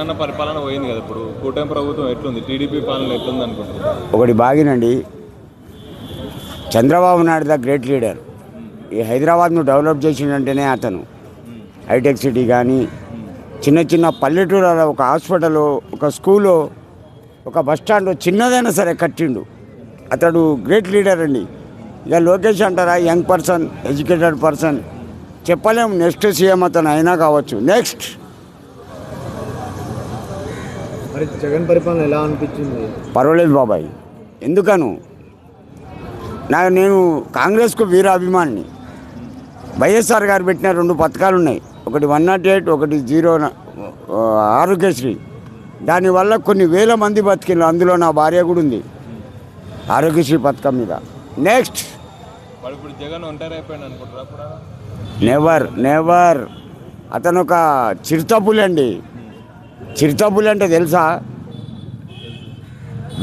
జగనన్న పరిపాలన పోయింది కదా, ఇప్పుడు కూటమి ప్రభుత్వం ఎట్లుంది, టీడీపీ పాలన ఎట్లుంది అనుకుంటున్నారు? ఒకటి బాగినండి, Chandrababu Naidu the great leader. ఈ హైదరాబాద్ను డెవలప్ చేసిందంటేనే అతను హైటెక్ సిటీ కానీ చిన్న చిన్న పల్లెటూరులో ఒక హాస్పిటల్, ఒక స్కూలు, ఒక బస్టాండ్ చిన్నదైనా సరే కట్టిండు. అతడు గ్రేట్ లీడర్ అండి. ఇక లోకేష్ అంటారా, యంగ్ పర్సన్, ఎడ్యుకేటెడ్ పర్సన్, చెప్పలేము. నెక్స్ట్ సీఎం అతను అయినా కావచ్చు. నెక్స్ట్ మరి జగన్ పరిపాలన ఎలా అనిపించింది? పర్వాలేదు బాబాయ్. ఎందుకను నేను కాంగ్రెస్కు వీరాభిమానిని. వైఎస్ఆర్ గారు పెట్టిన 2 పథకాలు ఉన్నాయి, ఒకటి 108, ఒకటి 0 ఆరోగ్యశ్రీ. దానివల్ల కొన్ని వేల మంది బతికిళ్ళు. అందులో నా భార్య కూడా ఉంది ఆరోగ్యశ్రీ పథకం మీద. నెక్స్ట్ ఇప్పుడు జగన్ ఒంటరి అయిపోయింది అనుకుంటారా? నెవర్. అతను ఒక చిరుతపులి అండి. చిరుతపులి అంటే తెలుసా?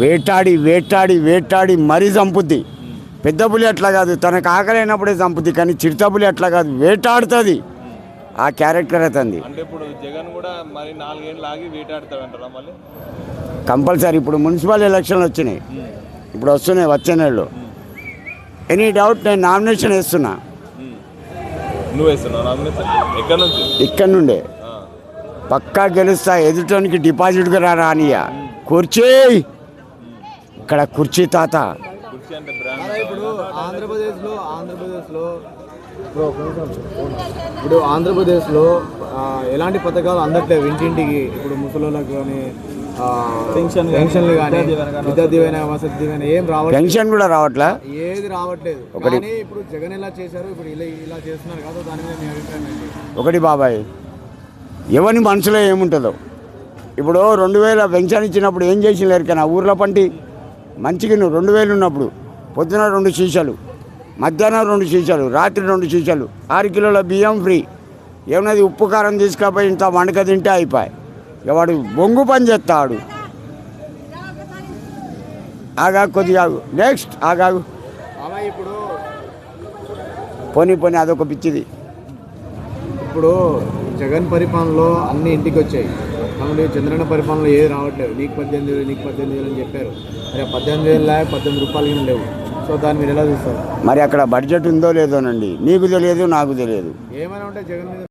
వేటాడి వేటాడి వేటాడి మరీ చంపుద్ది. పెద్ద పులి అట్లా కాదు, తనకు ఆకలైనప్పుడే చంపుద్ది. కానీ చిరుతపులి అట్లా కాదు, వేటాడుతుంది. ఆ క్యారెక్టర్ అతనిది. అంటే ఇప్పుడు జగన్ కూడా మరి 4 ఏళ్ళు ఆగి వేటాడుతాడంటారా మళ్ళీ? కంపల్సరీ. ఇప్పుడు మున్సిపల్ ఎలక్షన్లు వచ్చినాయి, ఇప్పుడు వస్తున్నాయి వచ్చే నెలలో. ఎనీ డౌట్ నేను నామినేషన్ వేస్తున్నా. నువ్వు వేస్తున్నావు నామినేషన్? ఎక్కడి నుంచి? ఇక్కడ నుండే పక్కా గెలుస్తా. ఎదుటానికి డిపాజిట్గా రానియా. కుర్చీ ఇక్కడ కుర్చీ తాత. కుర్చీ అంటే బ్రాండ్. ఇప్పుడు ఆంధ్రప్రదేశ్లో ఎలాంటి పథకాలు అందట్లేదు ఇంటింటికి. ఇప్పుడు ముసలోళ్ళకి కానీ పెన్షన్లు కానీ, విద్యా దీవెన, వసతి దీవెన ఏం రావట్లేదు. పెన్షన్ కూడా రావట్లా, ఏది రావట్లేదు. కానీ ఇప్పుడు జగన్ ఎలా చేశారు, ఇప్పుడు ఇలా చేస్తున్నారు కదా, దాని మీద మీ అభిప్రాయం ఏంటి? ఒకటి బాబాయ్, ఎవరి మనసులో ఏముంటుందో. ఇప్పుడు 2000 పెన్షన్ ఇచ్చినప్పుడు ఏం చేసినారు కానీ ఆ ఊర్లో పంటి మంచిగా. నువ్వు 2000 ఉన్నప్పుడు పొద్దున 2 సీసాలు, మధ్యాహ్నం 2 సీసాలు, రాత్రి 2 సీసాలు, 6 కిలోల బియ్యం ఫ్రీ. ఏమన్నది ఉప్పు కారం తీసుకపోయి ఇంత వండక తింటే అయిపోయి. ఇక వాడు బొంగు పని చేస్తాడు. ఆగా కొద్దిగా నెక్స్ట్ ఆగాగు. ఇప్పుడు పోనీ అదొక పిచ్చిది. ఇప్పుడు జగన్ పరిపాలనలో అన్ని ఇంటికి వచ్చాయి, కాబట్టి చంద్రన్న పరిపాలనలో ఏది రావట్లేదు. నీకు 18,000 అని చెప్పారు. మరి 18,000 రూపాయలు లేవు. సో దాన్ని మీరు ఎలా చూస్తారు? మరి అక్కడ బడ్జెట్ ఉందో లేదోనండి. నీకు తెలియదు, నాకు తెలియదు. ఏమైనా ఉంటే జగన్ మీద